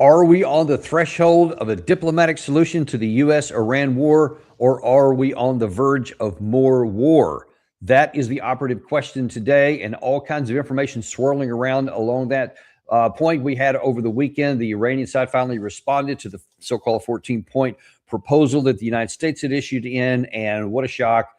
Are we on the threshold of a diplomatic solution to the U.S.-Iran war, or are we on the verge of more war? That is the operative question today, and all kinds of information swirling around along that point. We had over the weekend, the Iranian side finally responded to the so-called 14-point proposal that the United States had issued in, and what a shock.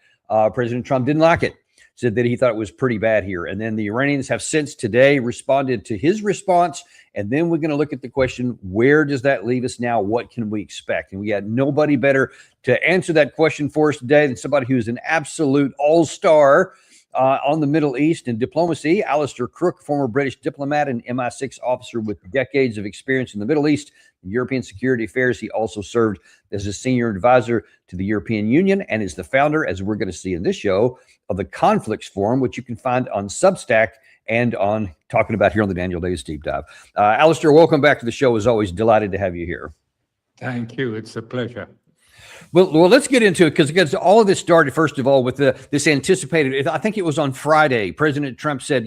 President Trump didn't like it. Said that he thought it was pretty bad here. And then the Iranians have since today responded to his response. And then we're going to look at the question, where does that leave us now? What can we expect? And we got nobody better to answer that question for us today than somebody who's an absolute all-star on the Middle East and diplomacy. Alastair Crooke, former British diplomat and MI6 officer with decades of experience in the Middle East and European security affairs. He also served as a senior advisor to the European Union and is the founder, as we're going to see in this show, of the Conflicts Forum, which you can find on Substack and on talking about here on the Daniel Davis Deep Dive. Alastair, welcome back to the show. As always, delighted to have you here. Thank you. It's a pleasure. Well, let's get into it because all of this started, first of all, with this anticipated, I think it was on Friday, President Trump said,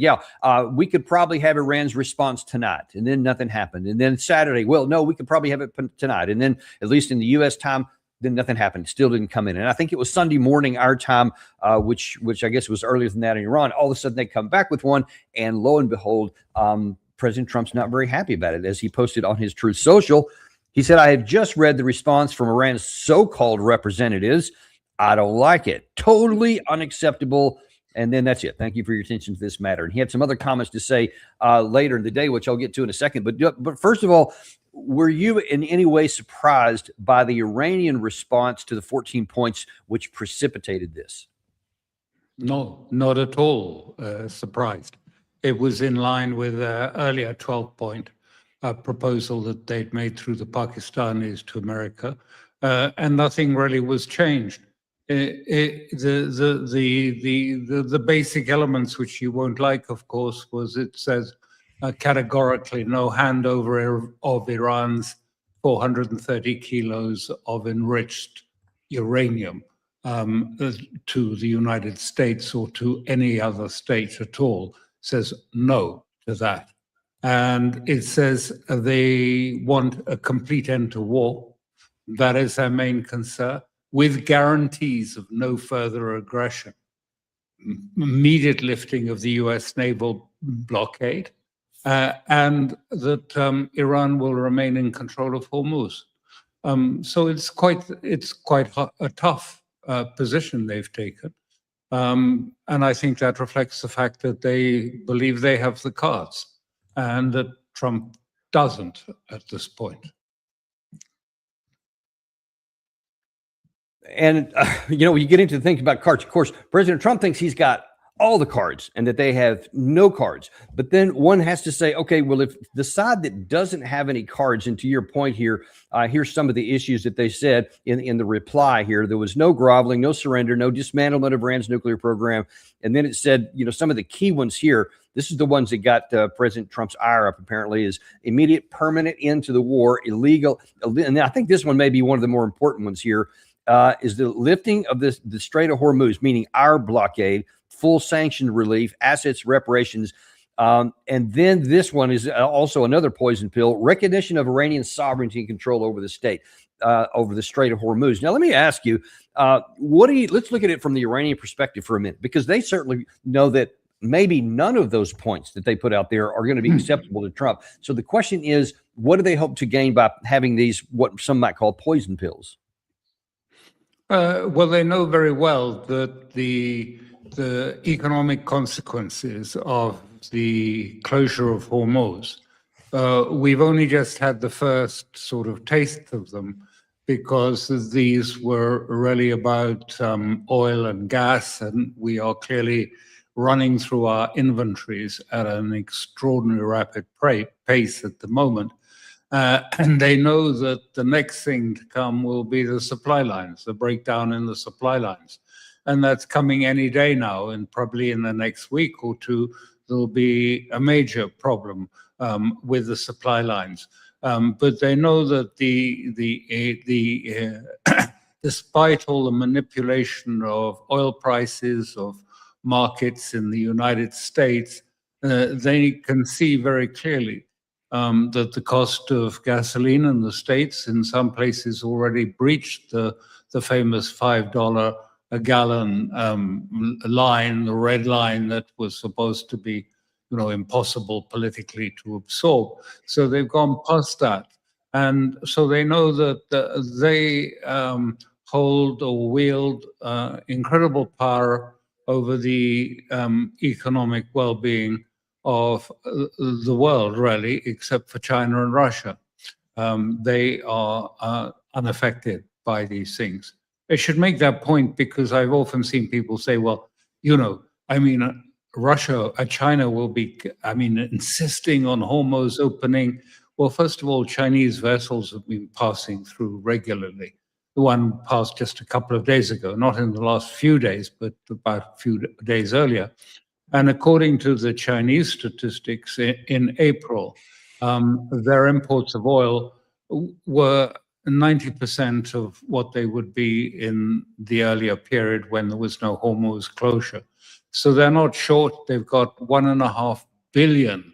we could probably have Iran's response tonight. And then nothing happened. And then Saturday, well, no, we could probably have it tonight. And then at least in the U.S. time, then nothing happened. It still didn't come in. And I think it was Sunday morning, our time, which I guess was earlier than that in Iran. All of a sudden they come back with one. And lo and behold, President Trump's not very happy about it. As he posted on his Truth Social, he said, I have just read the response from Iran's so-called representatives. I don't like it. Totally unacceptable. And then that's it. Thank you for your attention to this matter. And he had some other comments to say later in the day, which I'll get to in a second. But first of all, were you in any way surprised by the Iranian response to the 14 points which precipitated this? No, not at all surprised. It was in line with earlier 12-point proposal that they'd made through the Pakistanis to America, and nothing really was changed. The basic elements, which you won't like, of course, was it says categorically no handover of Iran's 430 kilos of enriched uranium to the United States or to any other state at all. It says no to that. And it says they want a complete end to war. That is their main concern, with guarantees of no further aggression, immediate lifting of the US naval blockade, and that Iran will remain in control of Hormuz. So it's quite a tough position they've taken. And I think that reflects the fact that they believe they have the cards, and that Trump doesn't at this point. And, when you get into things about cards, of course, President Trump thinks he's got all the cards and that they have no cards. But then one has to say, okay, well, if the side that doesn't have any cards, and to your point here, here's some of the issues that they said in the reply here. There was no groveling, no surrender, no dismantlement of Iran's nuclear program. And then it said, some of the key ones here, this is the ones that got President Trump's ire up, apparently, is immediate permanent end to the war, illegal. And I think this one may be one of the more important ones here, is the lifting of the Strait of Hormuz, meaning our blockade, full sanctioned relief, assets reparations. And then this one is also another poison pill, recognition of Iranian sovereignty and control over the state, over the Strait of Hormuz. Now, let me ask you, let's look at it from the Iranian perspective for a minute, because they certainly know that maybe none of those points that they put out there are going to be acceptable to Trump. So the question is, what do they hope to gain by having these, what some might call poison pills? Well, they know very well that the economic consequences of the closure of Hormuz, we've only just had the first sort of taste of them, because these were really about oil and gas, and we are clearly running through our inventories at an extraordinarily rapid pace at the moment. And they know that the next thing to come will be the supply lines, the breakdown in the supply lines. And that's coming any day now, and probably in the next week or two, there'll be a major problem with the supply lines. But they know that despite all the manipulation of oil prices, of markets in the United States, they can see very clearly that the cost of gasoline in the States in some places already breached the famous $5 a gallon line, the red line that was supposed to be, impossible politically to absorb. So they've gone past that. And so they know that they hold or wield incredible power over the economic well-being of the world, really, except for China and Russia. They are unaffected by these things. I should make that point because I've often seen people say, well, Russia, China will be, insisting on Hormuz opening. Well, first of all, Chinese vessels have been passing through regularly. The one passed just a couple of days ago, not in the last few days, but about a few days earlier. And according to the Chinese statistics, in April, their imports of oil were 90% of what they would be in the earlier period when there was no Hormuz closure. So they're not short. They've got 1.5 billion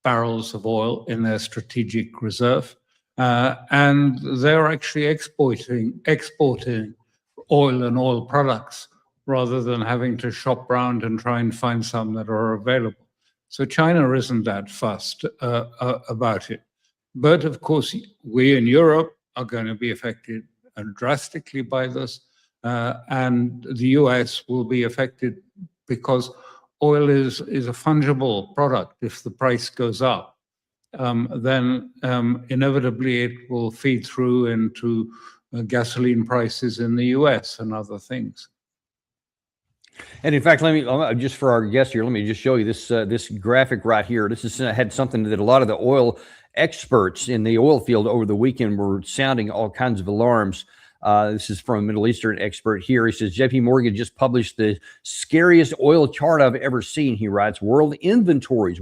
barrels of oil in their strategic reserve. And they're actually exporting oil and oil products rather than having to shop around and try and find some that are available. So China isn't that fussed about it. But of course, we in Europe are going to be affected drastically by this. And the US will be affected because oil is a fungible product. If the price goes up, then inevitably it will feed through into gasoline prices in the US and other things. And in fact, let me just for our guests here, let me just show you this graphic right here. This is had something that a lot of the oil experts in the oil field over the weekend were sounding all kinds of alarms. This is from a Middle Eastern expert here. He says, JP Morgan just published the scariest oil chart I've ever seen. He writes, world inventories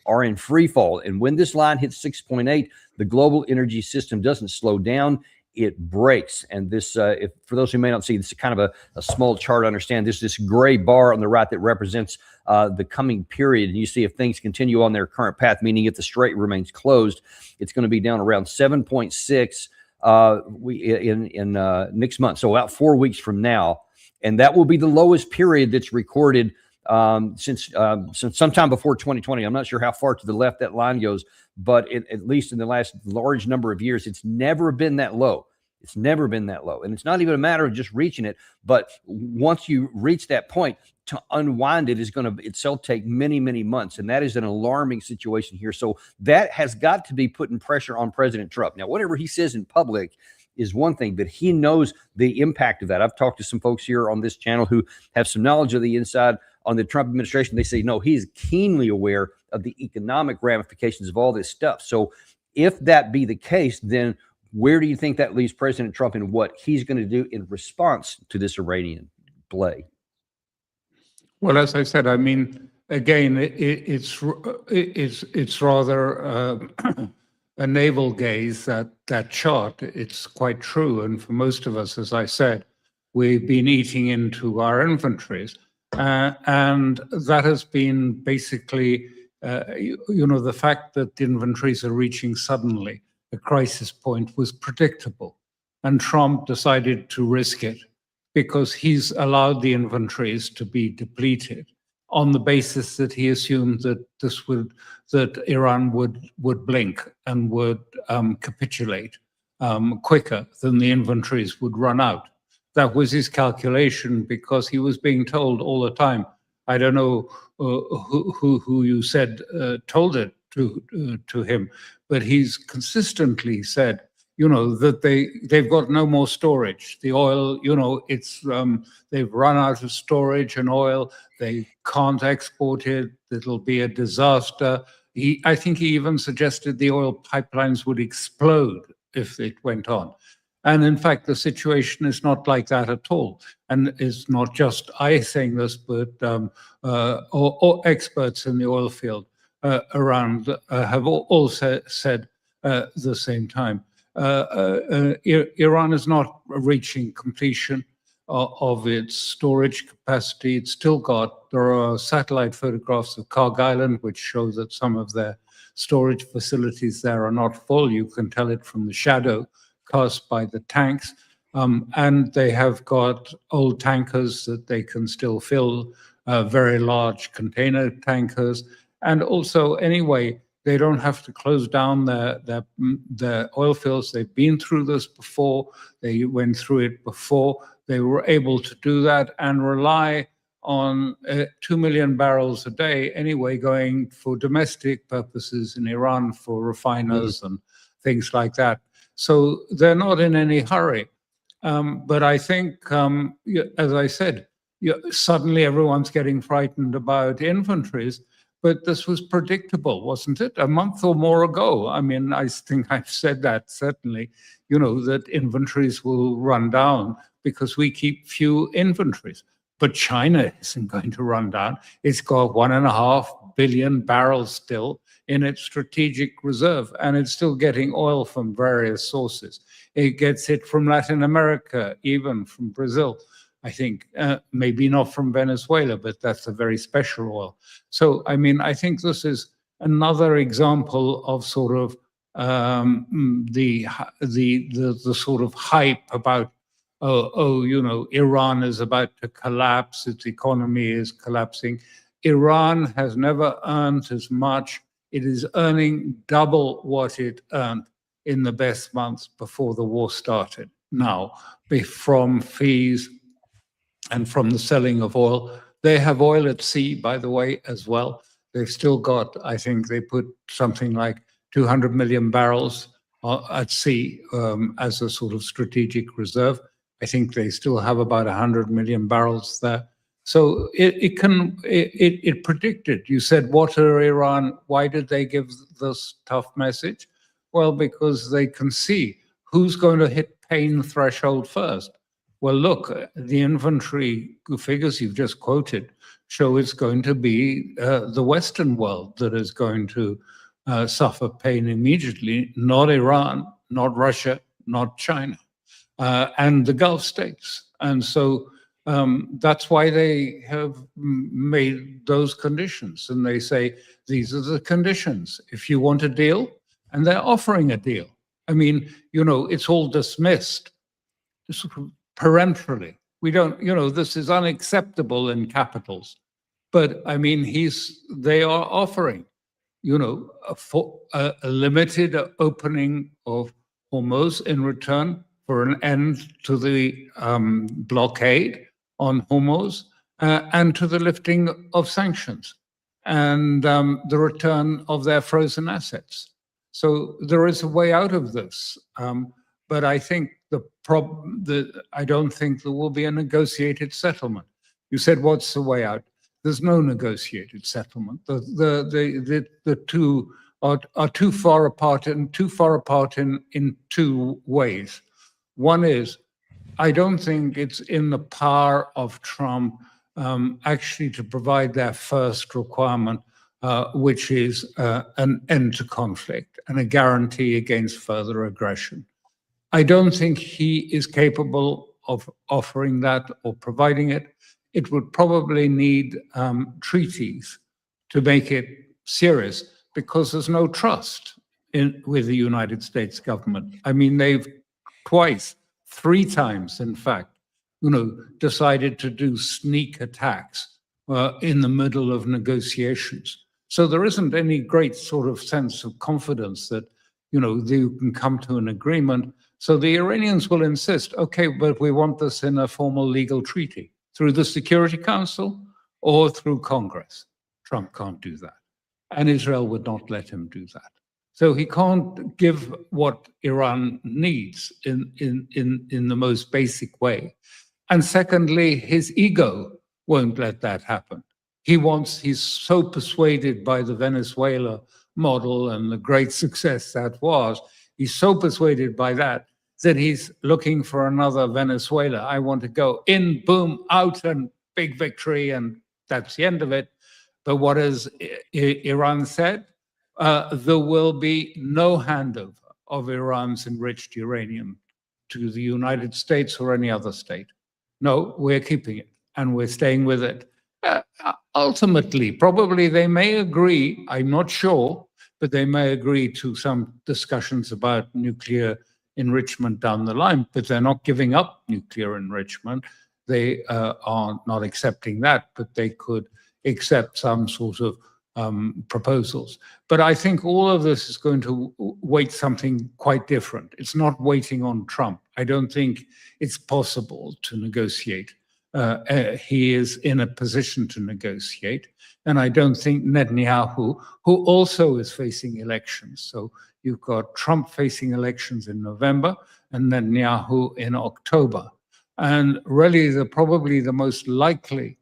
are in free fall. And when this line hits 6.8, the global energy system doesn't slow down, it breaks. And this, for those who may not see, this is kind of a small chart. Understand this gray bar on the right that represents the coming period. And you see if things continue on their current path, meaning if the strait remains closed, it's going to be down around 7.6 in next month. So about 4 weeks from now. And that will be the lowest period that's recorded since sometime before 2020. I'm not sure how far to the left that line goes, but at least in the last large number of years, it's never been that low. It's never been that low. And it's not even a matter of just reaching it, but once you reach that point, to unwind it is going to itself take many, many months. And that is an alarming situation here. So that has got to be putting pressure on President Trump. Now, whatever he says in public is one thing, but he knows the impact of that. I've talked to some folks here on this channel who have some knowledge of the inside on the Trump administration. They say, no, he's keenly aware of the economic ramifications of all this stuff. So if that be the case, then where do you think that leaves President Trump and what he's going to do in response to this Iranian play? Well, as I said, I mean, again, it's rather a navel gaze, that chart. It's quite true. And for most of us, as I said, we've been eating into our inventories. And that has been basically, the fact that the inventories are reaching suddenly a crisis point was predictable. And Trump decided to risk it because he's allowed the inventories to be depleted on the basis that he assumed that Iran would blink and would capitulate quicker than the inventories would run out. That was his calculation because he was being told all the time. I don't know who you said told it to him, but he's consistently said, that they've got no more storage. The oil, it's they've run out of storage and oil. They can't export it. It'll be a disaster. I think he even suggested the oil pipelines would explode if it went on. And in fact, the situation is not like that at all. And it's not just I saying this, but all experts in the oil field around have all said the same time. Iran is not reaching completion of its storage capacity. There are satellite photographs of Karg Island, which show that some of their storage facilities there are not full. You can tell it from the shadow cast by the tanks. And they have got old tankers that they can still fill, very large container tankers. And also, anyway, they don't have to close down their oil fields. They've been through this before. They went through it before. They were able to do that and rely on 2 million barrels a day anyway, going for domestic purposes in Iran for refiners and things like that. So they're not in any hurry. But I think, as I said, suddenly everyone's getting frightened about inventories. But this was predictable, wasn't it? A month or more ago. I mean, I think I've said that certainly, that inventories will run down because we keep few inventories. But China isn't going to run down. It's got 1.5 billion barrels still in its strategic reserve, and it's still getting oil from various sources. It gets it from Latin America, even from Brazil. I think maybe not from Venezuela, but that's a very special oil. So, I mean, I think this is another example of sort of the sort of hype about, Iran is about to collapse, its economy is collapsing. Iran has never earned as much. It is earning double what it earned in the best months before the war started. Now, from fees and from the selling of oil. They have oil at sea, by the way, as well. They've still got, I think they put something like 200 million barrels at sea as a sort of strategic reserve. I think they still have about 100 million barrels there. So it predicted. You said, what are Iran? Why did they give this tough message? Well, because they can see who's going to hit pain threshold first. Well, look, the inventory figures you've just quoted show it's going to be the Western world that is going to suffer pain immediately, not Iran, not Russia, not China, and the Gulf states. And so that's why they have made those conditions. And they say, these are the conditions. If you want a deal, and they're offering a deal. I mean, it's all dismissed peremptorily. We don't, this is unacceptable in capitals. But I mean, they are offering, a limited opening of Hormuz in return for an end to the blockade on Hormuz and to the lifting of sanctions and the return of their frozen assets. So there is a way out of this. But I think I don't think there will be a negotiated settlement. You said, what's the way out? There's no negotiated settlement. The two are too far apart in two ways. One is, I don't think it's in the power of Trump actually to provide their first requirement, which is an end to conflict and a guarantee against further aggression. I don't think he is capable of offering that or providing it. It would probably need treaties to make it serious because there's no trust with the United States government. I mean, they've three times, in fact, decided to do sneak attacks in the middle of negotiations. So there isn't any great sort of sense of confidence that, they can come to an agreement. So the Iranians will insist, okay, but we want this in a formal legal treaty through the Security Council or through Congress. Trump can't do that. And Israel would not let him do that. So he can't give what Iran needs in the most basic way. And secondly, his ego won't let that happen. He's so persuaded by the Venezuela model and the great success that was, he's so persuaded by that he's looking for another Venezuela. I want to go in, boom, out, and big victory, and that's the end of it. But what has Iran said? There will be no handover of Iran's enriched uranium to the United States or any other state. No, we're keeping it, and we're staying with it. Ultimately, probably they may agree, I'm not sure, but they may agree to some discussions about nuclear enrichment down the line, but they're not giving up nuclear enrichment. They are not accepting that, but they could accept some sort of proposals. But I think all of this is going to wait something quite different. It's not waiting on Trump. I don't think it's possible to negotiate. He is in a position to negotiate. And I don't think Netanyahu, who also is facing elections, so you've got Trump facing elections in November and Netanyahu in October. And really, probably the most likely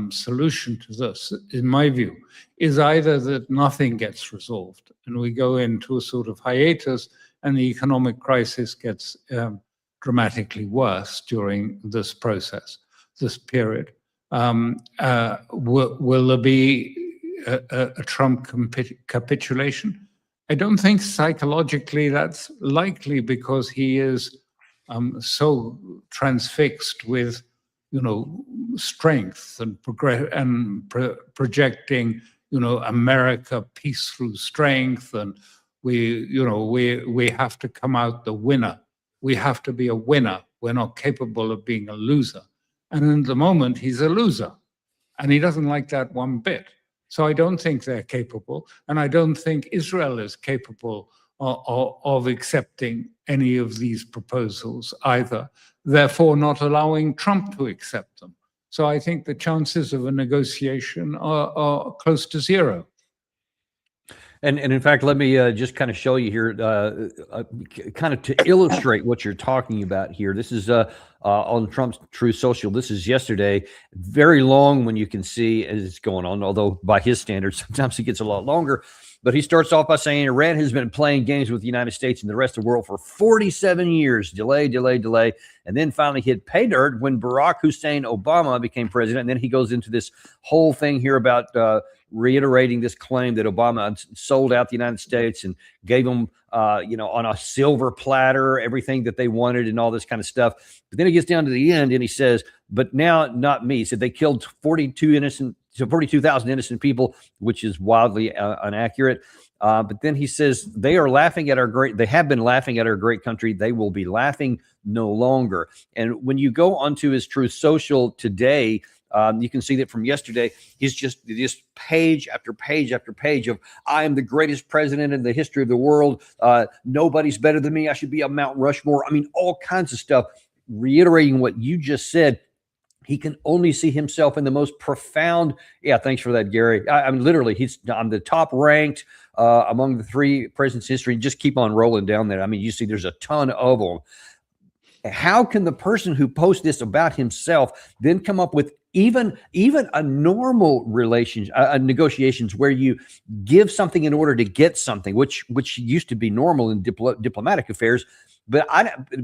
solution to this, in my view, is either that nothing gets resolved and we go into a sort of hiatus and the economic crisis gets dramatically worse during this process, this period. Will there be a Trump capitulation? I don't think psychologically that's likely, because he is so transfixed with, strength and projecting, America peace through strength, and we have to come out the winner. We have to be a winner. We're not capable of being a loser. And at the moment, he's a loser, and he doesn't like that one bit. So I don't think they're capable, and I don't think Israel is capable of accepting any of these proposals either, therefore not allowing Trump to accept them. So I think the chances of a negotiation are close to zero. And in fact, let me just kind of show you here, kind of to illustrate what you're talking about here. This is on Trump's Truth Social. This is yesterday. Very long when you can see as it's going on, although by his standards, sometimes it gets a lot longer. But he starts off by saying Iran has been playing games with the United States and the rest of the world for 47 years. Delay, delay, delay. And then finally hit pay dirt when Barack Hussein Obama became president. And then he goes into this whole thing here about reiterating this claim that Obama sold out the United States and gave them, on a silver platter, everything that they wanted and all this kind of stuff. But then he gets down to the end and he says, but now not me. He said they killed 42,000 innocent people, which is wildly inaccurate. But then he says they are laughing at they have been laughing at our great country. They will be laughing no longer. And when you go onto his Truth Social today, you can see that from yesterday, he's just page after page after page of, I am the greatest president in the history of the world. Nobody's better than me. I should be a Mount Rushmore. I mean, all kinds of stuff, reiterating what you just said. He can only see himself in the most profound. Yeah, thanks for that, Gary. I mean, literally, I'm the top ranked among the three presidents in history. Just keep on rolling down there. I mean, you see, there's a ton of them. How can the person who posts this about himself then come up with even a normal negotiations where you give something in order to get something, which used to be normal in diplomatic affairs, but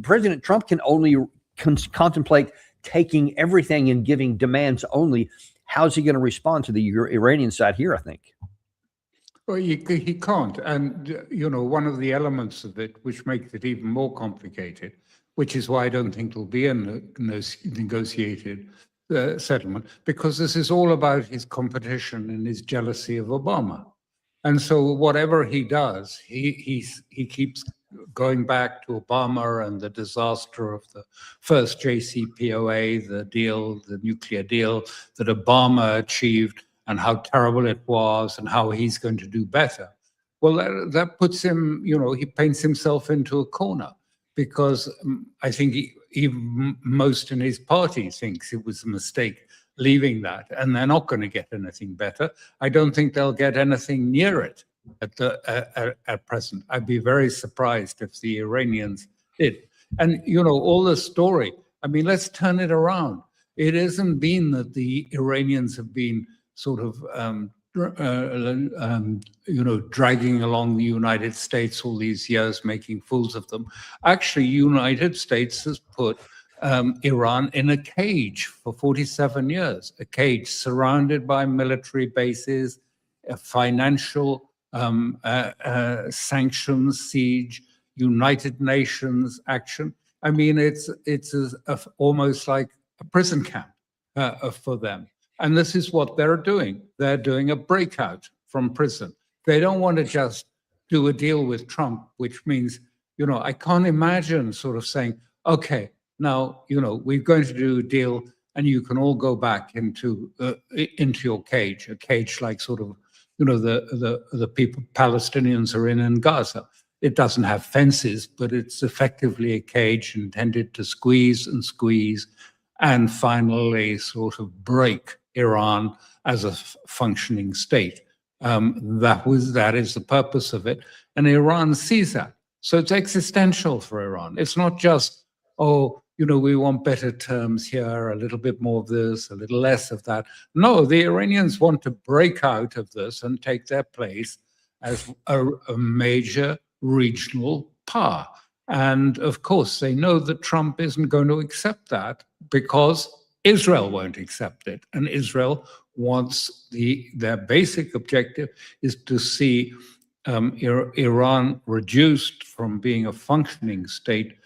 President Trump can only contemplate taking everything and giving demands only. How's he going to respond to the Iranian side here, I think? Well, he can't. And, one of the elements of it, which makes it even more complicated, which is why I don't think there'll be a negotiated settlement, because this is all about his competition and his jealousy of Obama. And so whatever he does, he keeps going back to Obama and the disaster of the first JCPOA, the nuclear deal that Obama achieved, and how terrible it was and how he's going to do better. Well, that puts him, he paints himself into a corner, because I think even most in his party thinks it was a mistake leaving that, and they're not going to get anything better. I don't think they'll get anything near it at present. I'd be very surprised if the Iranians did. And, all the story, I mean, let's turn it around. It hasn't been that the Iranians have been sort of, dragging along the United States all these years, making fools of them. Actually, United States has put Iran in a cage for 47 years, a cage surrounded by military bases, financial sanctions, siege, United Nations action. I mean, it's almost like a prison camp for them. And this is what they're doing. They're doing a breakout from prison. they don't want to just do a deal with Trump, which means, I can't imagine sort of saying, okay, now, we're going to do a deal and you can all go back into your cage, a cage like sort of, the people Palestinians are in Gaza. It doesn't have fences, but it's effectively a cage intended to squeeze and finally sort of break Iran as a functioning state. That is the purpose of it. And Iran sees that. So it's existential for Iran. It's not just, we want better terms here, a little bit more of this, a little less of that. No, the Iranians want to break out of this and take their place as a major regional power. And of course, they know that Trump isn't going to accept that because Israel won't accept it. And Israel wants their basic objective is to see Iran reduced from being a functioning state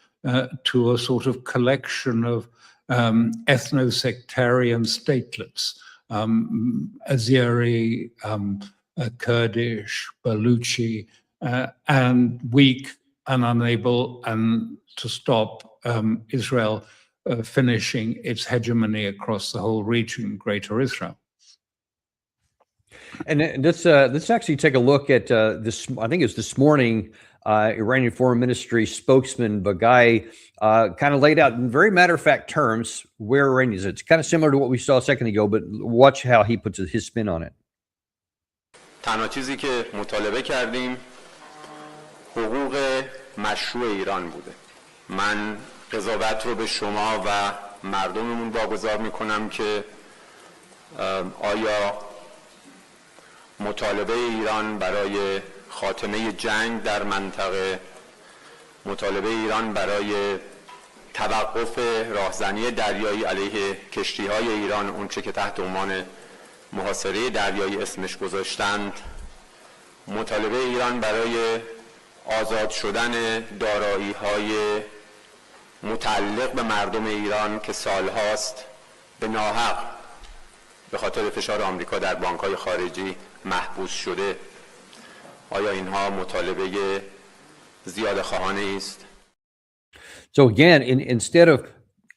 to a sort of collection of ethno-sectarian statelets, Azeri, Kurdish, Baluchi, and weak and unable to stop Israel finishing its hegemony across the whole region, Greater Israel. And let's actually take a look at this. I think it was this morning. Iranian Foreign Ministry spokesman Baghai kind of laid out in very matter-of-fact terms where Iran is. It's kind of similar to what we saw a second ago, but watch how he puts his spin on it. تنها چیزی که مطالبه کردیم حقوق مشروع ایران بوده. من قضاوت رو به شما و مردممون واگذار میکنم که آیا مطالبه ایران برای خاتمه جنگ در منطقه، مطالبه ایران برای توقف راهزنی دریایی علیه کشتی‌های ایران، اونچه که تحت عنوان محاصره دریایی اسمش گذاشتند، مطالبه ایران برای آزاد شدن دارایی‌های متعلق به مردم ایران که سالهاست به ناحق به خاطر فشار آمریکا در بانک‌های خارجی محبوس شده، آیا اینها مطالبه زیاده خواهانه است؟ So again, instead of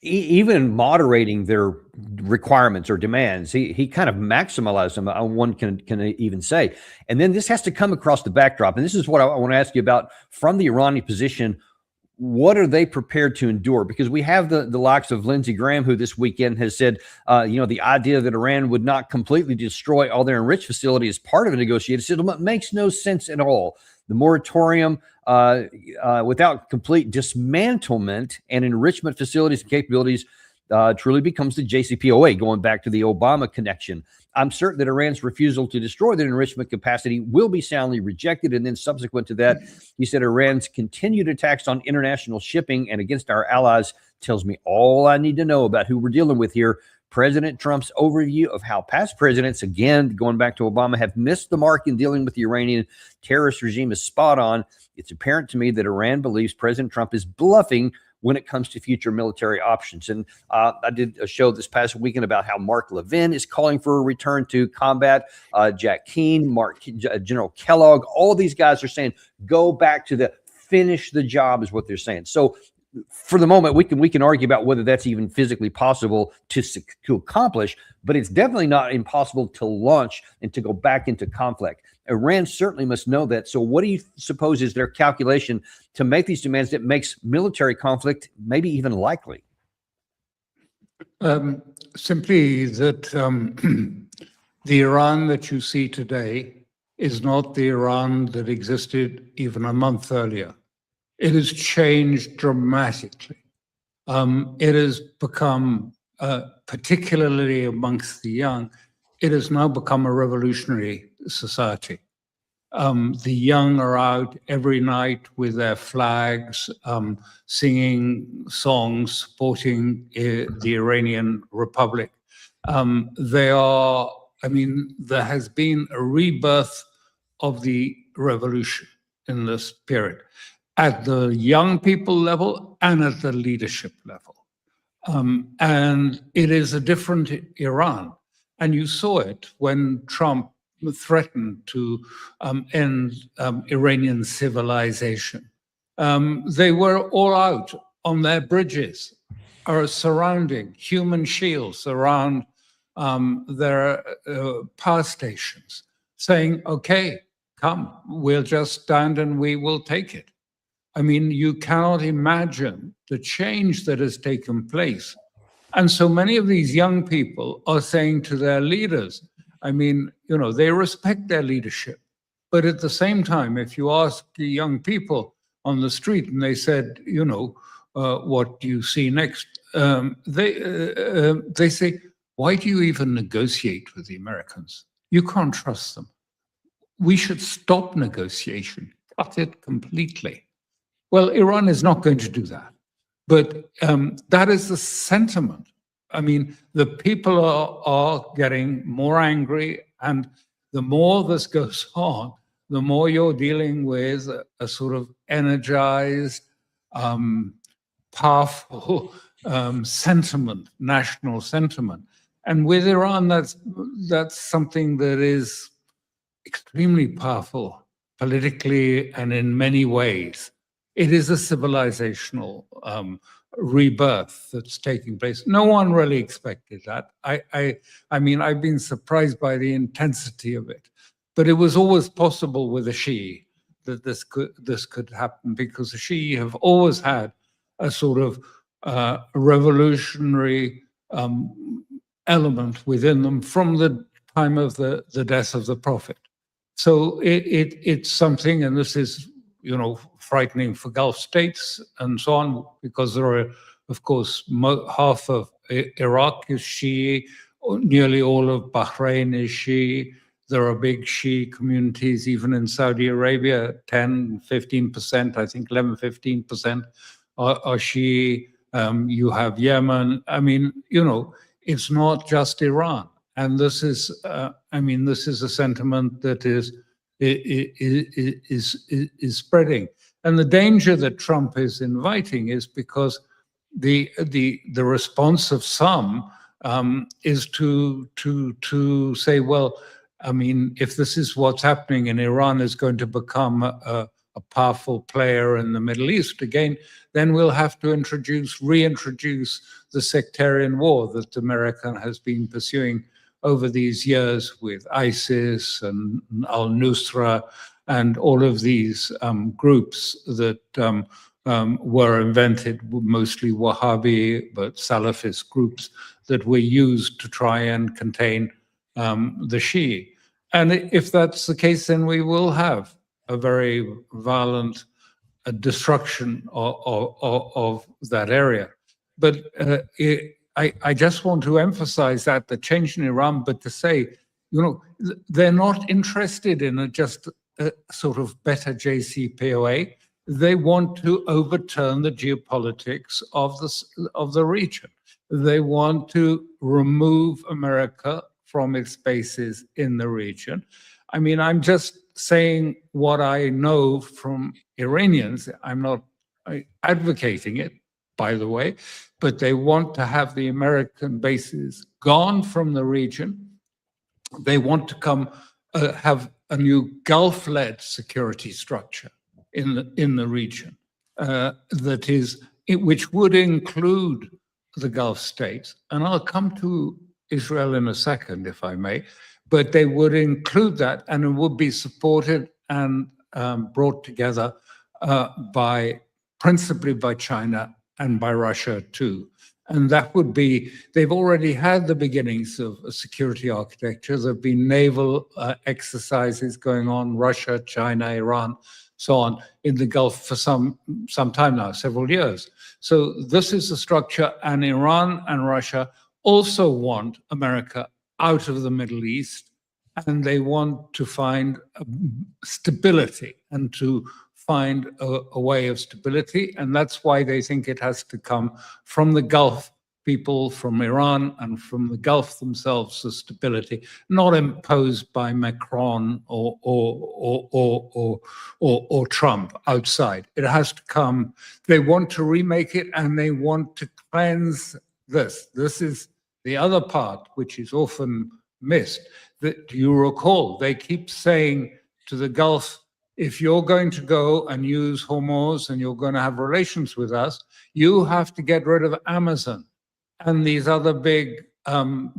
even moderating their requirements or demands, he kind of maximalized them. One can even say, and then this has to come across the backdrop. And this is what I want to ask you about from the Iranian position. What are they prepared to endure? Because we have the likes of Lindsey Graham, who this weekend has said, the idea that Iran would not completely destroy all their enriched facility as part of a negotiated settlement makes no sense at all. The moratorium without complete dismantlement and enrichment facilities and capabilities truly becomes the JCPOA, going back to the Obama connection. I'm certain that Iran's refusal to destroy their enrichment capacity will be soundly rejected. And then subsequent to that, he said Iran's continued attacks on international shipping and against our allies tells me all I need to know about who we're dealing with here. President Trump's overview of how past presidents, again, going back to Obama, have missed the mark in dealing with the Iranian terrorist regime is spot on. It's apparent to me that Iran believes President Trump is bluffing when it comes to future military options. And I did a show this past weekend about how Mark Levin is calling for a return to combat. Jack Keane, General Kellogg, all these guys are saying, go back to finish the job is what they're saying. So for the moment, we can argue about whether that's even physically possible to accomplish, but it's definitely not impossible to launch and to go back into conflict. Iran certainly must know that. So what do you suppose is their calculation to make these demands that makes military conflict maybe even likely? Simply that the Iran that you see today is not the Iran that existed even a month earlier. It has changed dramatically. It has become, particularly amongst the young, it has now become a revolutionary society. The young are out every night with their flags, singing songs supporting the Iranian Republic. There has been a rebirth of the revolution in this period, at the young people level and at the leadership level. And it is a different Iran. And you saw it when Trump, threatened to end Iranian civilization. They were all out on their bridges, are surrounding human shields around their power stations, saying, okay, come, we'll just stand and we will take it. I mean, you cannot imagine the change that has taken place. And so many of these young people are saying to their leaders, I mean, you know, they respect their leadership. But at the same time, if you ask the young people on the street and they said, you know, what do you see next? They say, why do you even negotiate with the Americans? You can't trust them. We should stop negotiation, cut it completely. Well, Iran is not going to do that. But that is the sentiment. I mean, the people are getting more angry, and the more this goes on, the more you're dealing with a sort of energized, powerful sentiment, national sentiment. And with Iran, that's something that is extremely powerful politically and in many ways. It is a civilizational rebirth that's taking place. No one really expected that. I mean, I've been surprised by the intensity of it, but it was always possible with the Shi'i that this could happen, because the Shi'i have always had a sort of revolutionary element within them from the time of the death of the Prophet. So it's something, and this is, you know, frightening for Gulf states and so on, because there are, of course, half of Iraq is Shi'i, nearly all of Bahrain is Shi'i. There are big Shi'i communities, even in Saudi Arabia, 10, 15%, I think 11, 15% are Shi'i. You have Yemen. I mean, you know, it's not just Iran. And this is, I mean, this is a sentiment that is spreading. And the danger that Trump is inviting is because the response of some is to say, well, I mean, if this is what's happening and Iran is going to become a powerful player in the Middle East again, then we'll have to reintroduce the sectarian war that America has been pursuing over these years with ISIS and al-Nusra and all of these groups that were invented, mostly Wahhabi, but Salafist groups that were used to try and contain the Shi'i. And if that's the case, then we will have a very violent destruction of that area. But I just want to emphasize that the change in Iran, but to say, you know, they're not interested in just a sort of better JCPOA. They want to overturn the geopolitics of the region. They want to remove America from its bases in the region. I mean, I'm just saying what I know from Iranians. I'm not advocating it, by the way, but they want to have the American bases gone from the region. They want to have a new Gulf-led security structure in the region which would include the Gulf states. And I'll come to Israel in a second, if I may, but they would include that, and it would be supported and brought together principally by China and by Russia too. And that would be, they've already had the beginnings of a security architecture. There have been naval exercises going on, Russia, China, Iran, so on, in the Gulf for some time now, several years. So this is the structure, and Iran and Russia also want America out of the Middle East, and they want to find stability and to find a way of stability. And that's why they think it has to come from the Gulf people, from Iran and from the Gulf themselves, the stability, not imposed by Macron or Trump outside. It has to come. They want to remake it, and they want to cleanse this. This is the other part, which is often missed. That, do you recall, they keep saying to the Gulf, if you're going to go and use Hormuz and you're going to have relations with us, you have to get rid of Amazon and these other big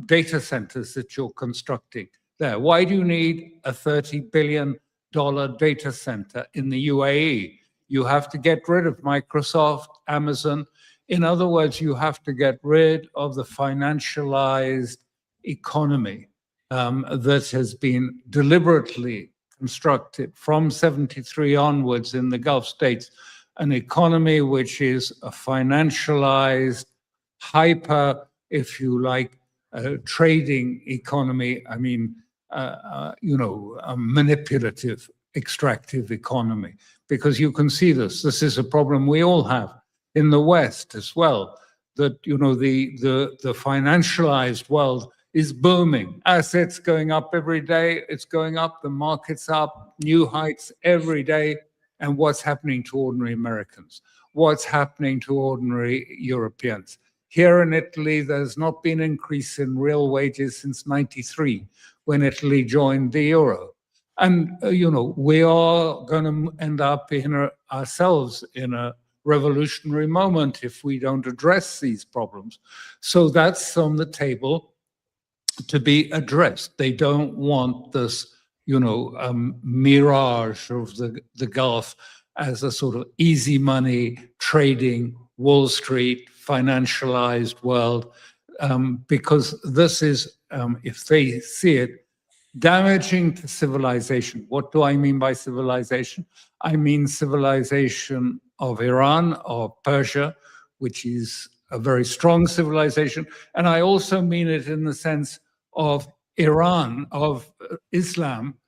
data centers that you're constructing there. Why do you need a $30 billion data center in the UAE? You have to get rid of Microsoft, Amazon. In other words, you have to get rid of the financialized economy that has been deliberately constructed from 73 onwards in the Gulf states, an economy which is a financialized, hyper, if you like, trading economy. I mean, a manipulative, extractive economy. Because you can see this. This is a problem we all have in the West as well. That the financialized world is booming. Assets going up every day. It's going up. The market's up. New heights every day. And what's happening to ordinary Americans? What's happening to ordinary Europeans? Here in Italy, there's not been an increase in real wages since '93, when Italy joined the euro. And, we are going to end up ourselves in a revolutionary moment if we don't address these problems. So that's on the table to be addressed. They don't want this, mirage of the Gulf as a sort of easy money, trading, Wall Street, financialized world, because this is, if they see it, damaging to civilization. What do I mean by civilization? I mean civilization of Iran or Persia, which is a very strong civilization. And I also mean it in the sense of Iran, of Islam.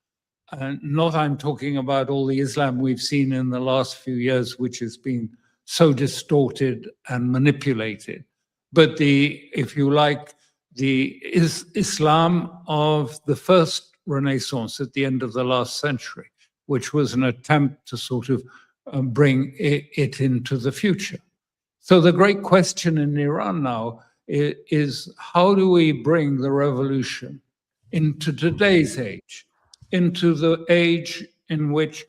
Not I'm talking about all the Islam we've seen in the last few years, which has been so distorted and manipulated. But if you like, the Islam of the first Renaissance at the end of the last century, which was an attempt to sort of bring it into the future. So the great question in Iran now is how do we bring the revolution into today's age, into the age in which,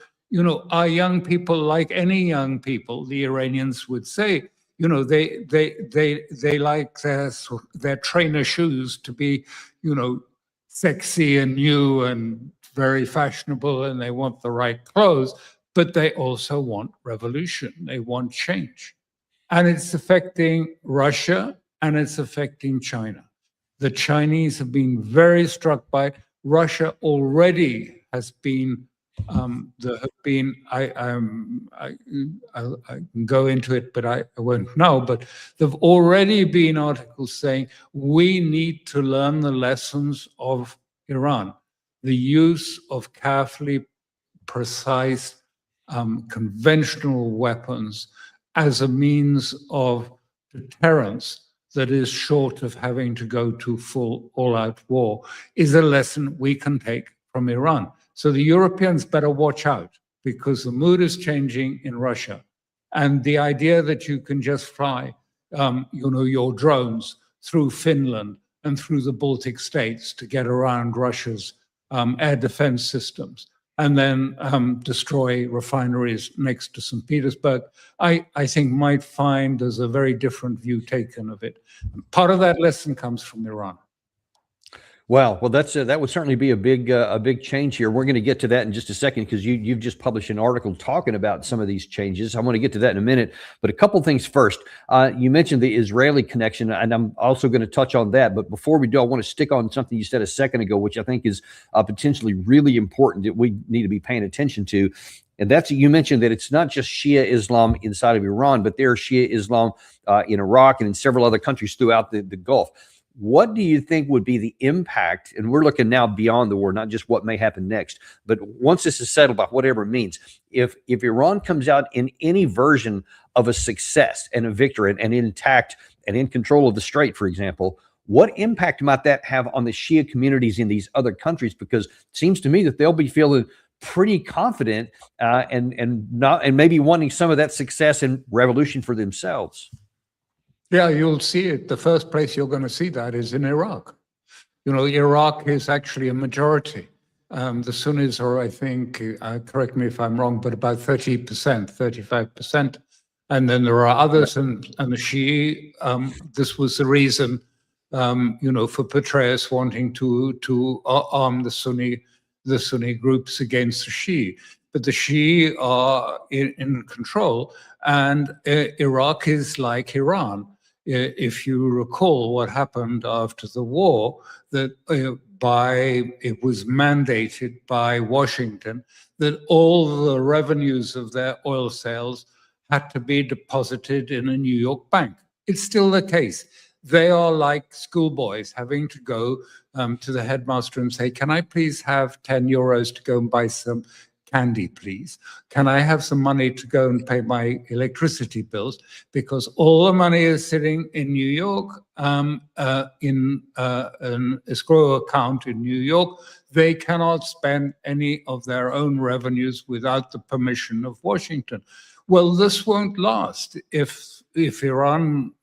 our young people, like any young people, the Iranians would say, they like their trainer shoes to be, sexy and new and very fashionable, and they want the right clothes, but they also want revolution. They want change. And it's affecting Russia and it's affecting China. The Chinese have been very struck by it. Russia already has been there have been, I can go into it, but I won't now, but there have already been articles saying we need to learn the lessons of Iran, the use of carefully precise conventional weapons as a means of deterrence that is short of having to go to full all-out war is a lesson we can take from Iran. So the Europeans better watch out because the mood is changing in Russia. And the idea that you can just fly, your drones through Finland and through the Baltic states to get around Russia's air defense systems and then destroy refineries next to St. Petersburg, I think might find there's a very different view taken of it. And part of that lesson comes from Iran. Well, that would certainly be a big change here. We're going to get to that in just a second because you've just published an article talking about some of these changes. I want to get to that in a minute, but a couple things first. You mentioned the Israeli connection, and I'm also going to touch on that. But before we do, I want to stick on something you said a second ago, which I think is potentially really important that we need to be paying attention to. And that's, you mentioned that it's not just Shia Islam inside of Iran, but there's Shia Islam in Iraq and in several other countries throughout the Gulf. What do you think would be the impact? And we're looking now beyond the war, not just what may happen next, but once this is settled by whatever it means, if Iran comes out in any version of a success and a victory and intact and in control of the Strait, for example, what impact might that have on the Shia communities in these other countries? Because it seems to me that they'll be feeling pretty confident and maybe wanting some of that success and revolution for themselves. Yeah, you'll see it. The first place you're going to see that is in Iraq. Iraq is actually a majority. The Sunnis are, I think, correct me if I'm wrong, but about 30%, 35%. And then there are others, and the Shia. This was the reason, for Petraeus wanting to arm the Sunni groups against the Shia. But the Shia are in control, and Iraq is like Iran. If you recall what happened after the war, that it was mandated by Washington that all the revenues of their oil sales had to be deposited in a New York bank. It's still the case. They are like schoolboys having to go to the headmaster and say, can I please have 10 euros to go and buy some candy, please? Can I have some money to go and pay my electricity bills? Because all the money is sitting in New York, in an escrow account in New York. They cannot spend any of their own revenues without the permission of Washington. Well, this won't last. If Iran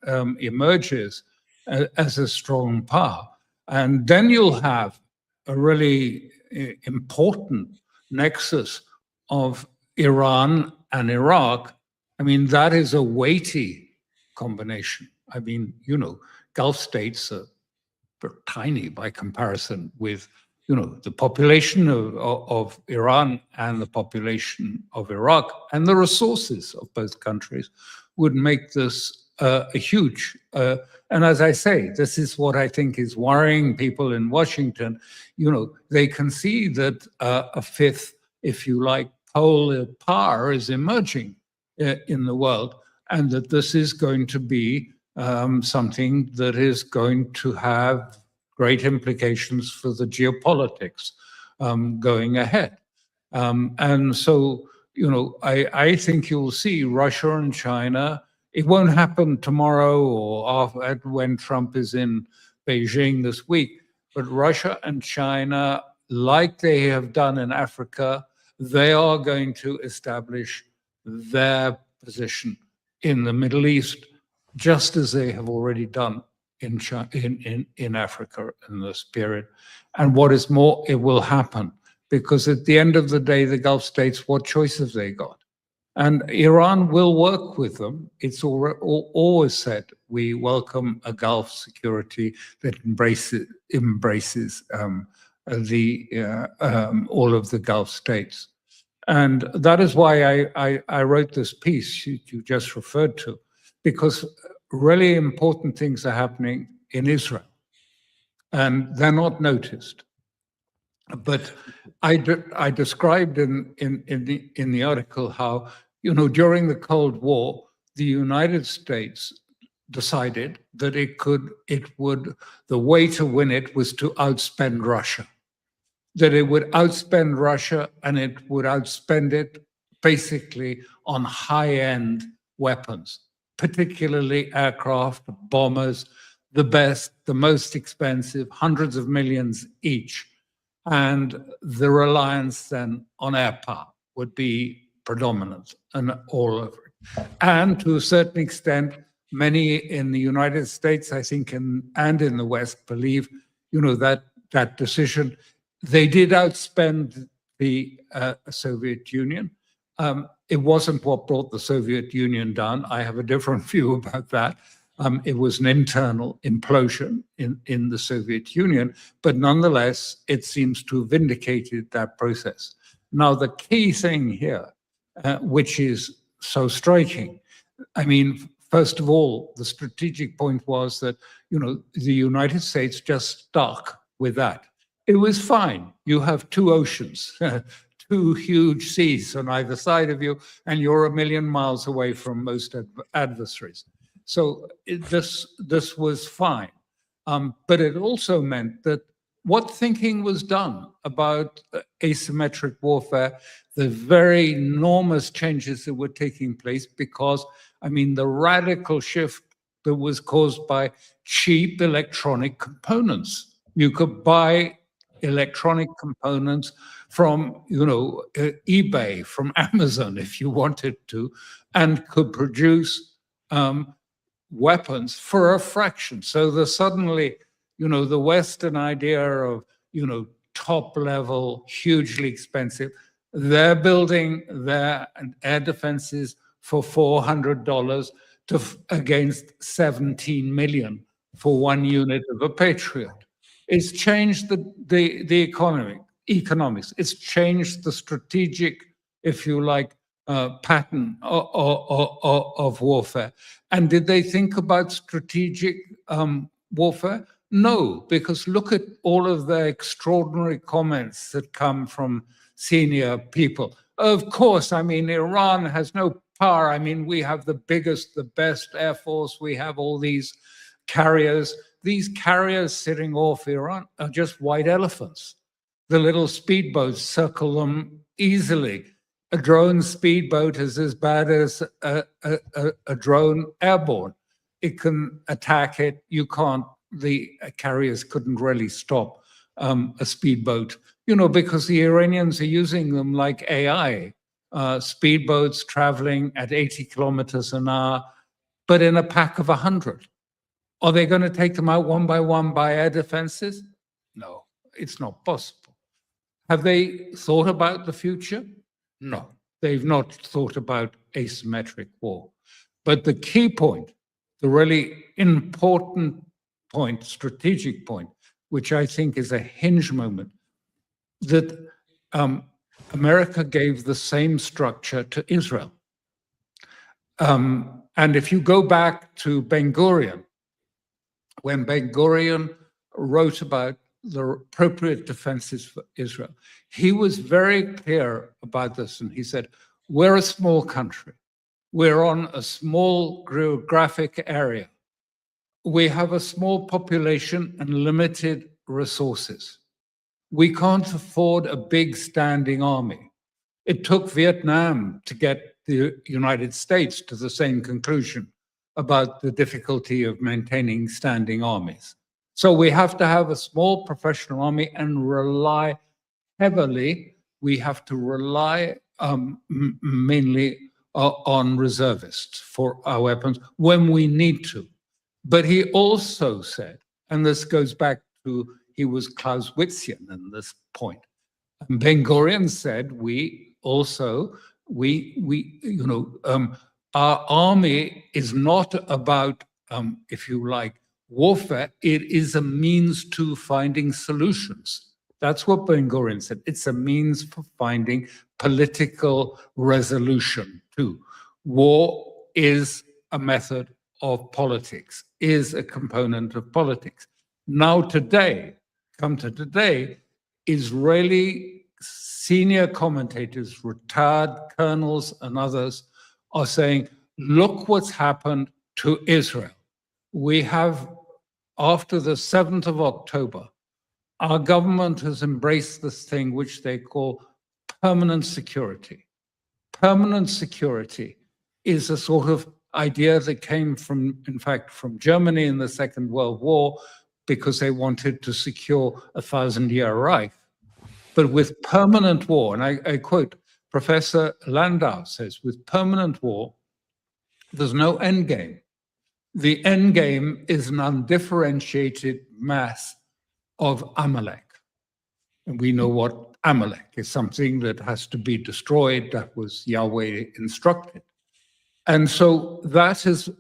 emerges as a strong power, and then you'll have a really important nexus of Iran and Iraq. I mean, that is a weighty combination. I mean, Gulf states are tiny by comparison with, the population of Iran and the population of Iraq, and the resources of both countries would make this a huge, and as I say, this is what I think is worrying people in Washington. They can see that a fifth, if you like, pole power is emerging in the world, and that this is going to be something that is going to have great implications for the geopolitics going ahead. And so, I think you'll see Russia and China. It won't happen tomorrow or when Trump is in Beijing this week, but Russia and China, like they have done in Africa, they are going to establish their position in the Middle East, just as they have already done in Africa in this period. And what is more, it will happen, because at the end of the day, the Gulf states, what choice have they got? And Iran will work with them. It's always said, we welcome a Gulf security that embraces all of the Gulf states. And that is why I wrote this piece you just referred to, because really important things are happening in Israel, and they're not noticed. But I described in the article how, during the Cold War, the United States decided that the way to win it was to outspend Russia. That it would outspend Russia, and it would outspend it basically on high-end weapons, particularly aircraft, bombers, the best, the most expensive, hundreds of millions each. And the reliance then on air power would be predominant and all over it. And to a certain extent, many in the United States, I think, and in the West believe, that decision. They did outspend the Soviet Union. It wasn't what brought the Soviet Union down. I have a different view about that. It was an internal implosion in the Soviet Union, but nonetheless, it seems to have vindicated that process. Now, the key thing here, which is so striking, I mean, first of all, the strategic point was that, the United States just stuck with that. It was fine. You have two oceans, two huge seas on either side of you, and you're 1 million miles away from most adversaries. So this was fine. But it also meant that what thinking was done about asymmetric warfare, the very enormous changes that were taking place, because, I mean, the radical shift that was caused by cheap electronic components. You could buy electronic components from, eBay, from Amazon, if you wanted to, and could produce weapons for a fraction. So suddenly, the Western idea of, top level, hugely expensive. They're building their air defenses for $400 against 17 million for one unit of a Patriot. It's changed the economics. It's changed the strategic, if you like, pattern of warfare. And did they think about strategic warfare? No, because look at all of the extraordinary comments that come from senior people. Of course, I mean, Iran has no power. I mean, we have the biggest, the best Air Force. We have all these carriers. These carriers sitting off Iran are just white elephants. The little speedboats circle them easily. A drone speedboat is as bad as a drone airborne. It can attack it. You can't. The carriers couldn't really stop a speedboat, because the Iranians are using them like AI, speedboats traveling at 80 kilometers an hour, but in a pack of 100. Are they going to take them out one by air defenses? No, it's not possible. Have they thought about the future? No, they've not thought about asymmetric war. But the key point, the really important point, strategic point, which I think is a hinge moment, that America gave the same structure to Israel. And if you go back to Ben Gurion, when Ben Gurion wrote about the appropriate defenses for Israel, he was very clear about this. And he said, we're a small country. We're on a small geographic area. We have a small population and limited resources. We can't afford a big standing army. It took Vietnam to get the United States to the same conclusion about the difficulty of maintaining standing armies. So we have to have a small professional army and rely heavily. We have to rely mainly on reservists for our weapons when we need to. But he also said, and this goes back to, he was Clausewitzian in this point. Ben Gurion said, our army is not about, if you like, warfare. It is a means to finding solutions. That's what Ben Gurion said. It's a means for finding political resolution too. War is a method of politics, is a component of politics. Now today, come to today, Israeli senior commentators, retired colonels and others are saying, look what's happened to Israel. We have, after the 7th of October, our government has embraced this thing which they call permanent security. Permanent security is a sort of idea that came from, in fact, from Germany in the Second World War, because they wanted to secure a 1,000-year Reich. But with permanent war, and I quote, Professor Landau says, with permanent war, there's no end game. The end game is an undifferentiated mass of Amalek. And we know what Amalek is, something that has to be destroyed. That was Yahweh instructed. And so that is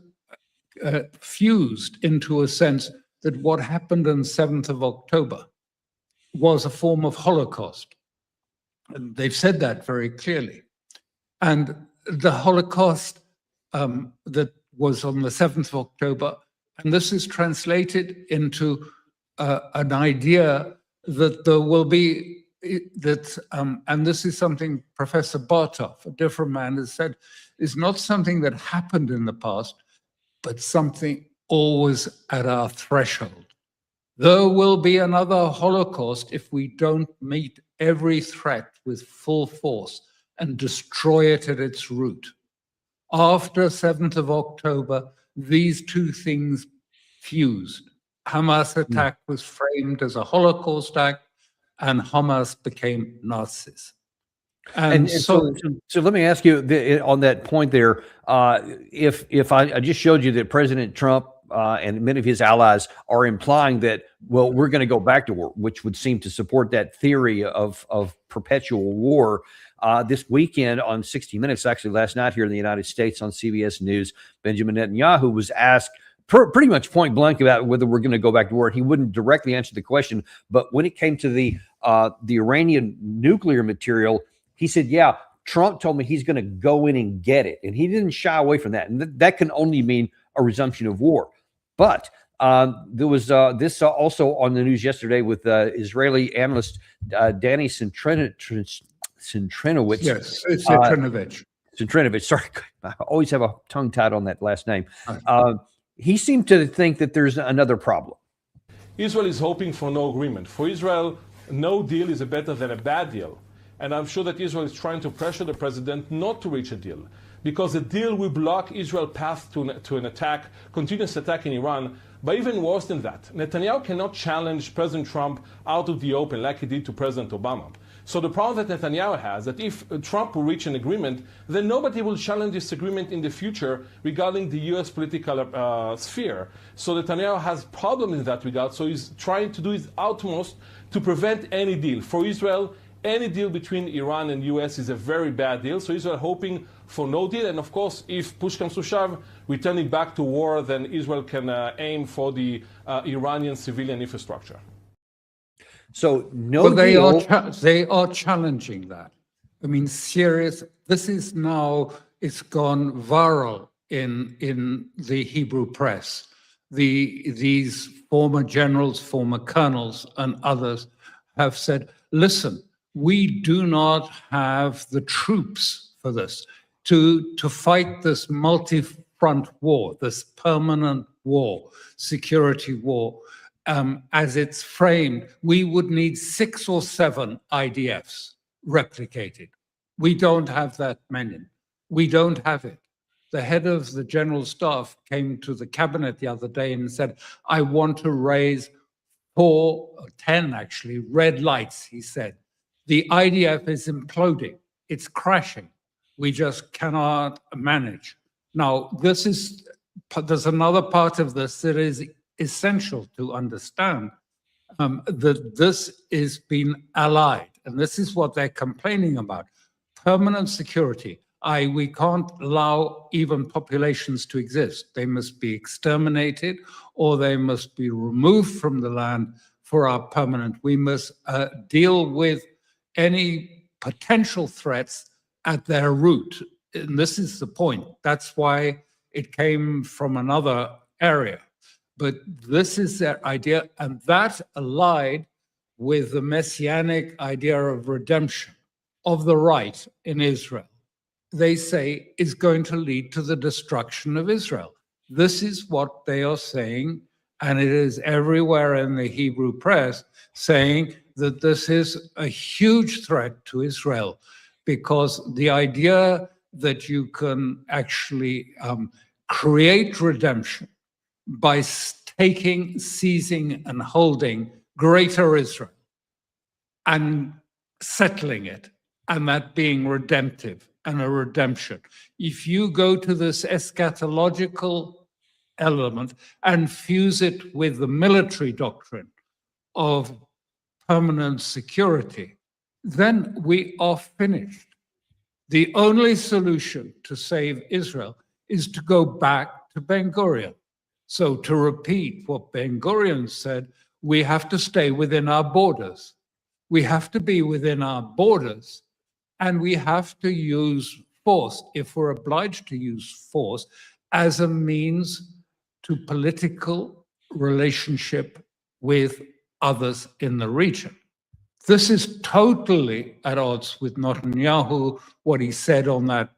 fused into a sense that what happened on 7th of October was a form of Holocaust. And they've said that very clearly. And the Holocaust that was on the 7th of October, and this is translated into an idea that there will be, and this is something Professor Bartov, a different man, has said, is not something that happened in the past, but something always at our threshold. There will be another Holocaust if we don't meet every threat with full force and destroy it at its root. After 7th of October, these two things fused. Hamas attack was framed as a Holocaust act, and Hamas became Nazis. And so let me ask you on that point there. If I just showed you that President Trump and many of his allies are implying that, well, we're going to go back to war, which would seem to support that theory of perpetual war. This weekend on 60 Minutes, actually last night here in the United States on CBS News, Benjamin Netanyahu was asked pretty much point blank about whether we're going to go back to war. He wouldn't directly answer the question, but when it came to the Iranian nuclear material, he said, yeah, Trump told me he's going to go in and get it. And he didn't shy away from that. And that can only mean a resumption of war. But there was this also on the news yesterday with Israeli analyst Danny Centrinovich. Yes, it's Centrinovich. Centrinovich, sorry. I always have a tongue tied on that last name. He seemed to think that there's another problem. Israel is hoping for no agreement. For Israel, no deal is better than a bad deal. And I'm sure that Israel is trying to pressure the president not to reach a deal, because a deal will block Israel's path to an attack, continuous attack in Iran. But even worse than that, Netanyahu cannot challenge President Trump out of the open like he did to President Obama. So the problem that Netanyahu has, that if Trump will reach an agreement, then nobody will challenge this agreement in the future regarding the US political sphere. So Netanyahu has problems in that regard, so he's trying to do his utmost to prevent any deal. For Israel, any deal between Iran and US is a very bad deal, so Israel hoping for no deal. And of course, if push comes to shove, returning back to war, then Israel can aim for the Iranian civilian infrastructure. So no well, deal. They are challenging that. I mean, serious. This is now, it's gone viral in the Hebrew press. These former generals, former colonels, and others have said, listen, we do not have the troops for this to fight this multi-front war, this permanent war, security war. As it's framed, we would need 6 or 7 IDFs replicated. We don't have that many. We don't have it. The head of the general staff came to the cabinet the other day and said, I want to raise 4 or 10 actually red lights, he said. The IDF is imploding. It's crashing. We just cannot manage. Now, there's another part of this that is essential to understand, that this is being allied, and this is what they're complaining about. Permanent security. We can't allow even populations to exist. They must be exterminated or they must be removed from the land for our permanent. We must deal with any potential threats at their root. And this is the point. That's why it came from another area. But this is their idea, and that allied with the messianic idea of redemption, of the right in Israel, they say is going to lead to the destruction of Israel. This is what they are saying, and it is everywhere in the Hebrew press saying that this is a huge threat to Israel, because the idea that you can actually create redemption by taking, seizing, and holding greater Israel and settling it, and that being redemptive and a redemption. If you go to this eschatological element and fuse it with the military doctrine of permanent security, then we are finished. The only solution to save Israel is to go back to Ben-Gurion. So to repeat what Ben-Gurion said, we have to stay within our borders. We have to be within our borders, and we have to use force, if we're obliged to use force, as a means to political relationship with others in the region. This is totally at odds with Netanyahu, what he said on that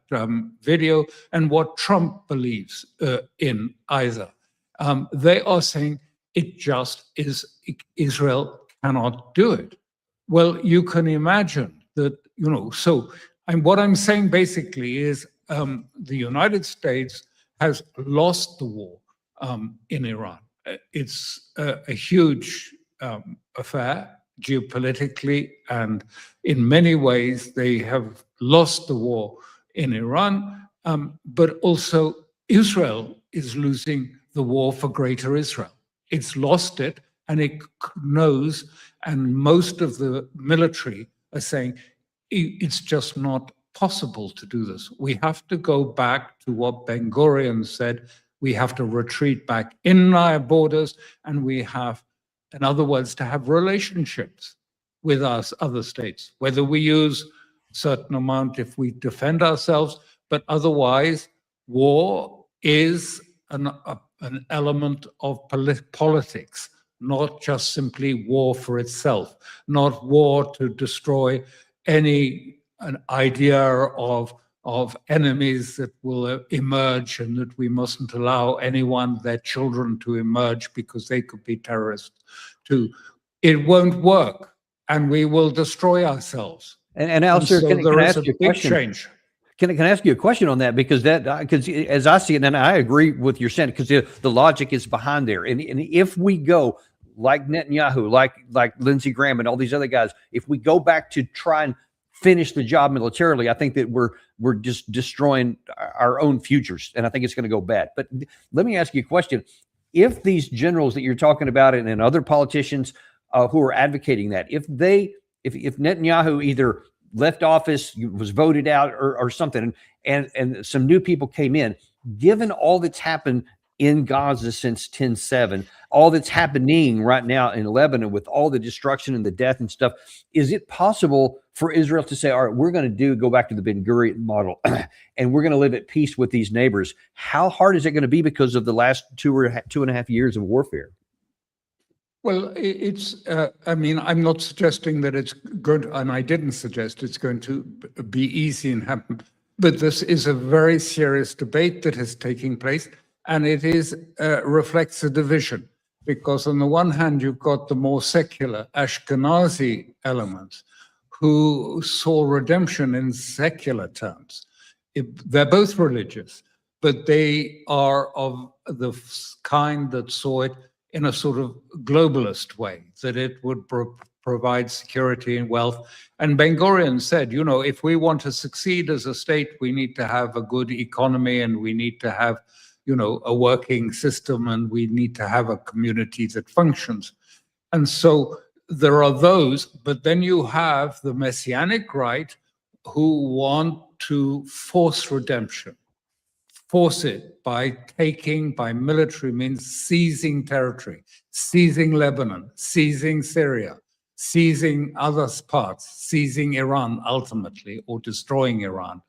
video, and what Trump believes in either. They are saying it just is, Israel cannot do it. Well, you can imagine that, so what I'm saying basically is the United States has lost the war in Iran. It's a huge affair geopolitically, and in many ways they have lost the war in Iran, but also Israel is losing the war for Greater Israel. It's lost it, and it knows, and most of the military are saying it's just not possible to do this. We have to go back to what Ben-Gurion said. We have to retreat back in our borders, and we have, in other words, to have relationships with us, other states, whether we use a certain amount if we defend ourselves, but otherwise, war is an element of politics, not just simply war for itself, not war to destroy an idea of enemies that will emerge and that we mustn't allow anyone, their children, to emerge because they could be terrorists too. It won't work, and we will destroy ourselves. And Alastair, so can I ask you a big question? Change. Can I ask you a question on that? Because as I see it, and I agree with your sentiment, because the logic is behind there. And if we go like Netanyahu, like Lindsey Graham and all these other guys, if we go back to try and finish the job militarily, I think that we're just destroying our own futures, and I think it's going to go bad. But let me ask you a question. If these generals that you're talking about and other politicians who are advocating that, if Netanyahu either left office, was voted out or something, and some new people came in, given all that's happened in Gaza since 10/7, all that's happening right now in Lebanon with all the destruction and the death and stuff, is it possible for Israel to say, all right, we're going to go back to the Ben-Gurion model and we're going to live at peace with these neighbors? How hard is it going to be because of the last 2.5 years of warfare? Well, I mean, I'm not suggesting that it's going to, and I didn't suggest it's going to be easy and happen, but this is a very serious debate that is taking place, and it reflects a division, because on the one hand, you've got the more secular Ashkenazi elements who saw redemption in secular terms. They're both religious, but they are of the kind that saw it in a sort of globalist way, that it would provide security and wealth. And Ben-Gurion said, you know, if we want to succeed as a state, we need to have a good economy, and we need to have, you know, a working system, and we need to have a community that functions. And so there are those, but then you have the Messianic right who want to force redemption. Force it by military means seizing territory, seizing Lebanon, seizing Syria, seizing other parts, seizing Iran ultimately, or destroying Iran,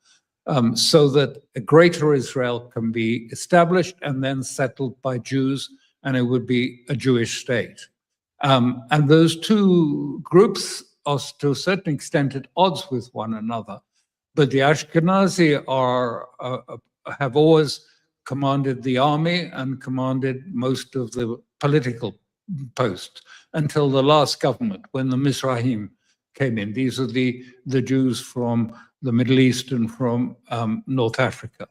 so that a Greater Israel can be established and then settled by Jews, and it would be a Jewish state. And those two groups are to a certain extent at odds with one another, but the Ashkenazi have always commanded the army and commanded most of the political posts until the last government, when the Mizrahim came in. These are the Jews from the Middle East and from North Africa,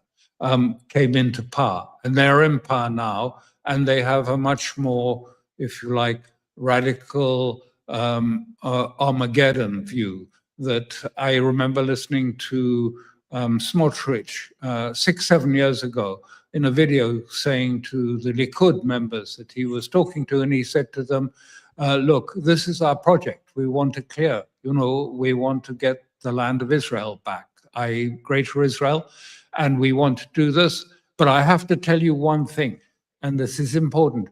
came into power. And they're in power now, and they have a much more, if you like, radical Armageddon view that I remember listening to Smotrich 6-7 years ago in a video, saying to the Likud members that he was talking to, and he said to them, look, this is our project. We want to clear, you know, we want to get the land of Israel back, i.e. Greater Israel, and we want to do this. But I have to tell you one thing, and this is important.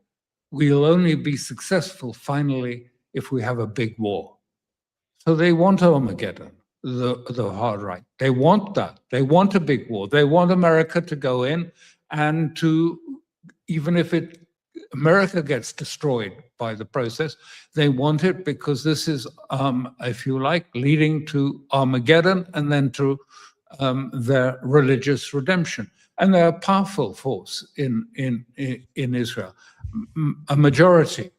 We'll only be successful finally if we have a big war. So they want Armageddon. The hard right. They want that. They want a big war. They want America to go in and to, even if America gets destroyed by the process, they want it because this is, if you like, leading to Armageddon and then to their religious redemption. And they're a powerful force in Israel. A majority,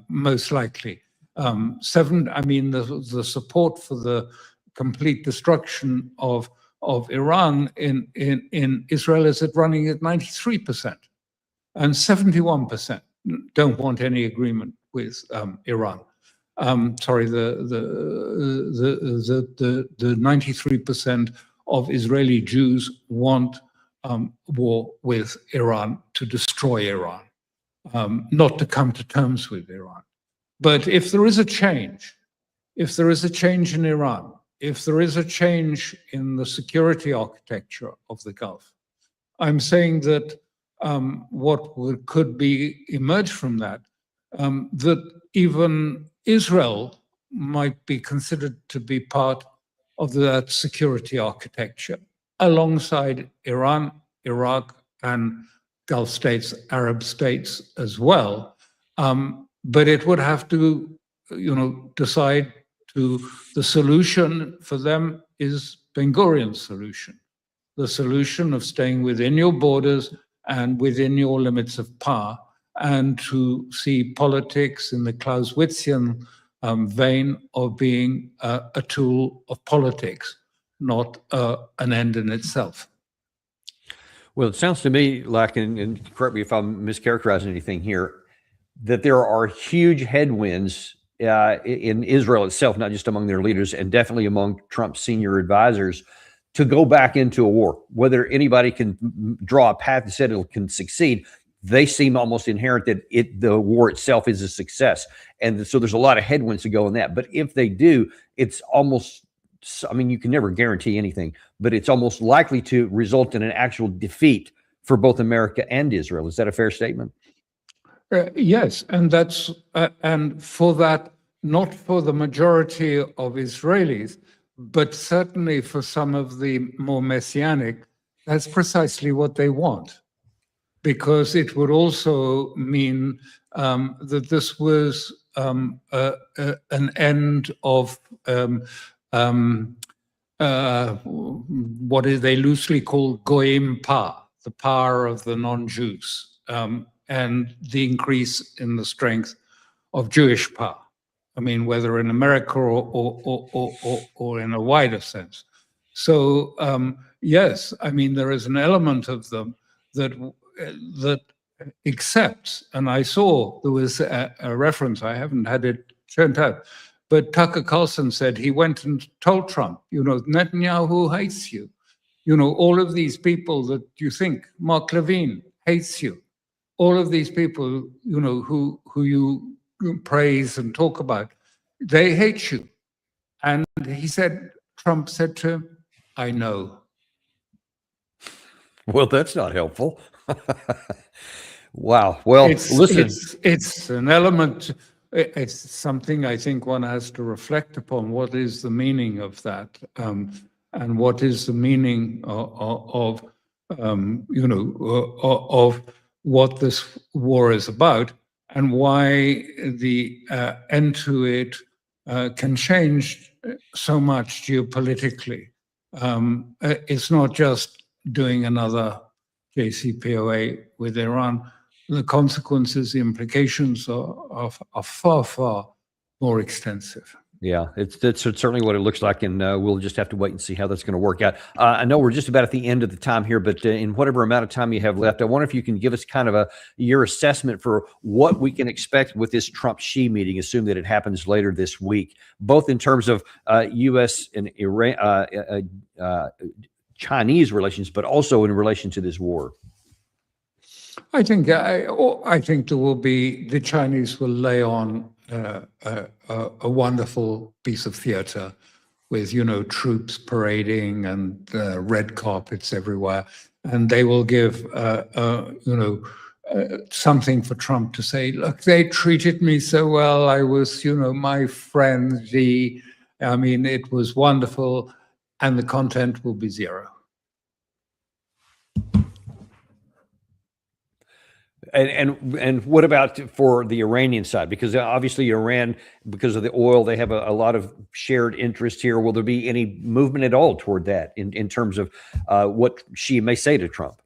most likely. The support for the complete destruction of Iran in Israel is running at 93%, and 71% don't want any agreement with Iran. Sorry, the 93% of Israeli Jews want war with Iran to destroy Iran, not to come to terms with Iran. But if there is a change, if there is a change in Iran, if there is a change in the security architecture of the Gulf, I'm saying that could emerge from that, that even Israel might be considered to be part of that security architecture, alongside Iran, Iraq, and Gulf states, Arab states as well. But it would have to, decide the solution for them is Ben Gurion's solution, the solution of staying within your borders and within your limits of power, and to see politics in the Clausewitzian vein of being a tool of politics, not an end in itself. Well, it sounds to me like, and correct me if I'm mischaracterizing anything here, that there are huge headwinds in Israel itself, not just among their leaders, and definitely among Trump's senior advisors, to go back into a war. Whether anybody can draw a path that said it can succeed, they seem almost inherent that the war itself is a success. And so there's a lot of headwinds to go in that. But if they do, it's almost, I mean, you can never guarantee anything, but it's almost likely to result in an actual defeat for both America and Israel. Is that a fair statement? Yes, and that's and for that, not for the majority of Israelis, but certainly for some of the more messianic, that's precisely what they want, because it would also mean that this was an end of what they loosely call goyim power, the power of the non-Jews, and the increase in the strength of Jewish power. I mean, whether in America or in a wider sense. So yes, I mean, there is an element of them that accepts, and I saw there was a reference, I haven't had it turned out, but Tucker Carlson said he went and told Trump, Netanyahu hates you. All of these people that you think, Mark Levine hates you. All of these people, who you praise and talk about, they hate you. And Trump said to him, I know. Well, that's not helpful. Wow. Well, listen. It's an element, it's something I think one has to reflect upon. What is the meaning of that? And what is the meaning of what this war is about, and why the end to it can change so much geopolitically. It's not just doing another JCPOA with Iran. The consequences, the implications are far, far more extensive. Yeah, that's certainly what it looks like, and we'll just have to wait and see how that's going to work out. I know we're just about at the end of the time here, but in whatever amount of time you have left, I wonder if you can give us kind of your assessment for what we can expect with this Trump-Xi meeting, assume that it happens later this week, both in terms of U.S. and Iran, Chinese relations, but also in relation to this war. I think there will be, the Chinese will lay on a wonderful piece of theater with, troops parading and red carpets everywhere. And they will give, something for Trump to say, look, they treated me so well. I was, my friend, it was wonderful. And the content will be zero. And what about for the Iranian side? Because obviously Iran, because of the oil, they have a lot of shared interest here. Will there be any movement at all toward that in terms of what Xi may say to Trump?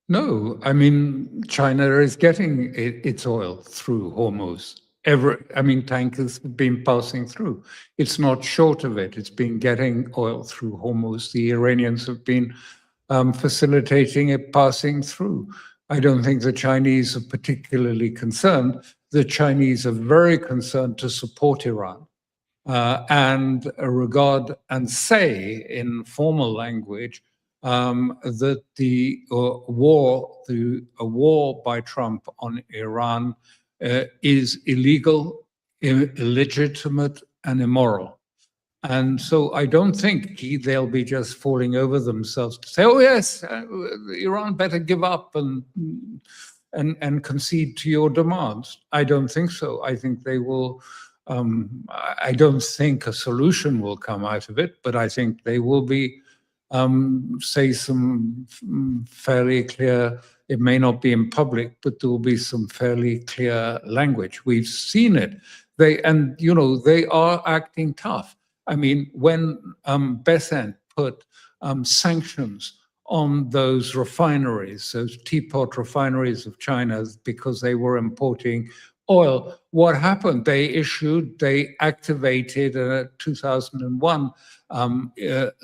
No, I mean, China is getting its oil through Hormuz. Tankers have been passing through. It's not short of it. It's been getting oil through Hormuz. The Iranians have been facilitating it passing through. I don't think the Chinese are particularly concerned. The Chinese are very concerned to support Iran and regard and say in formal language that a war by Trump on Iran is illegal, illegitimate, and immoral. And so I don't think they'll be just falling over themselves to say, "Oh yes, Iran better give up and concede to your demands." I don't think so. I think they will. I don't think a solution will come out of it, but I think they will be say some fairly clear. It may not be in public, but there will be some fairly clear language. We've seen it. They are acting tough. I mean, when Besant put sanctions on those refineries, those teapot refineries of China, because they were importing oil, what happened? They activated a 2001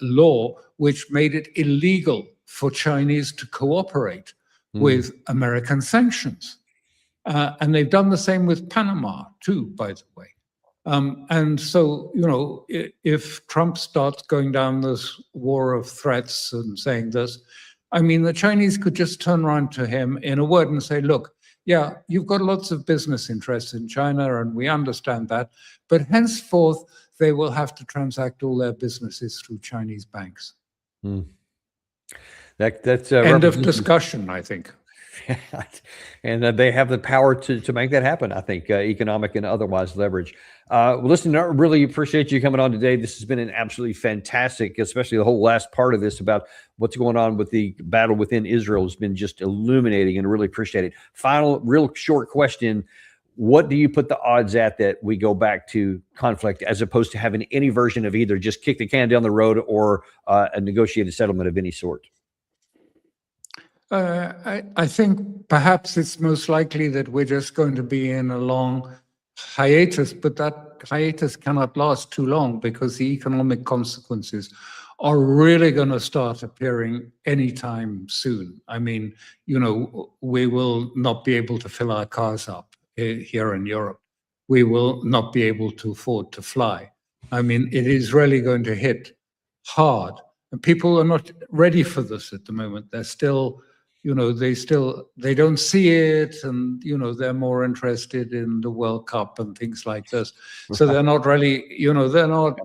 law which made it illegal for Chinese to cooperate with American sanctions. And they've done the same with Panama too, by the way. And so, if Trump starts going down this war of threats and saying this, I mean, the Chinese could just turn around to him in a word and say, look, yeah, you've got lots of business interests in China, and we understand that, but henceforth, they will have to transact all their businesses through Chinese banks. That's end of discussion, I think. And they have the power to make that happen, I think, economic and otherwise leverage. Well, listen, I really appreciate you coming on today. This has been an absolutely fantastic, especially the whole last part of this about what's going on with the battle within Israel has been just illuminating, and really appreciate it. Final, real short question. What do you put the odds at that we go back to conflict as opposed to having any version of either just kick the can down the road or a negotiated settlement of any sort? I think perhaps it's most likely that we're just going to be in a long hiatus, but that hiatus cannot last too long because the economic consequences are really going to start appearing anytime soon. I mean, we will not be able to fill our cars up here in Europe. We will not be able to afford to fly. I mean, it is really going to hit hard, and people are not ready for this at the moment. They're still they don't see it, and they're more interested in the World Cup and things like this. So they're not really, they're not.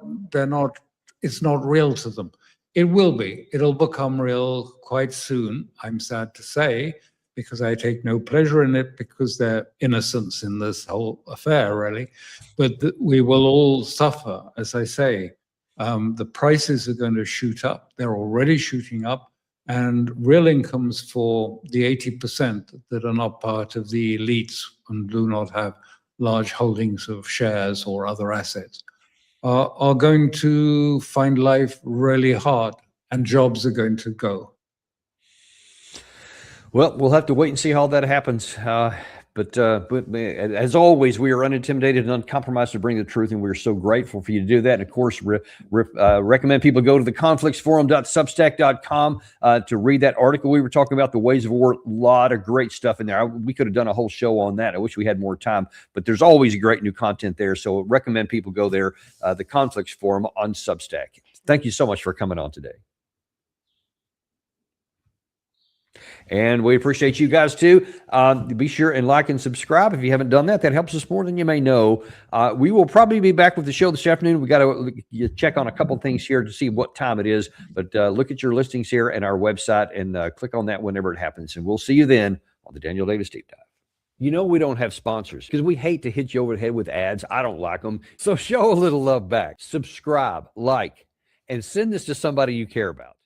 It's not real to them. It will be. It'll become real quite soon. I'm sad to say, because I take no pleasure in it, because they're innocents in this whole affair, really. But we will all suffer, as I say. The prices are going to shoot up. They're already shooting up. And real incomes for the 80% that are not part of the elites and do not have large holdings of shares or other assets are going to find life really hard, and jobs are going to go. Well, we'll have to wait and see how that happens. But as always, we are unintimidated and uncompromised to bring the truth, and we're so grateful for you to do that. And of course, recommend people go to theconflictsforum.substack.com to read that article we were talking about, the ways of war. A lot of great stuff in there. We could have done a whole show on that. I wish we had more time, but there's always great new content there. So recommend people go there, the Conflicts Forum on Substack. Thank you so much for coming on today. And we appreciate you guys too. Be sure and like and subscribe if you haven't done that. That helps us more than you may know. We will probably be back with the show this afternoon. We got to check on a couple of things here to see what time it is. But look at your listings here and our website and click on that whenever it happens. And we'll see you then on the Daniel Davis Deep Dive. We don't have sponsors because we hate to hit you over the head with ads. I don't like them. So show a little love back. Subscribe, like, and send this to somebody you care about.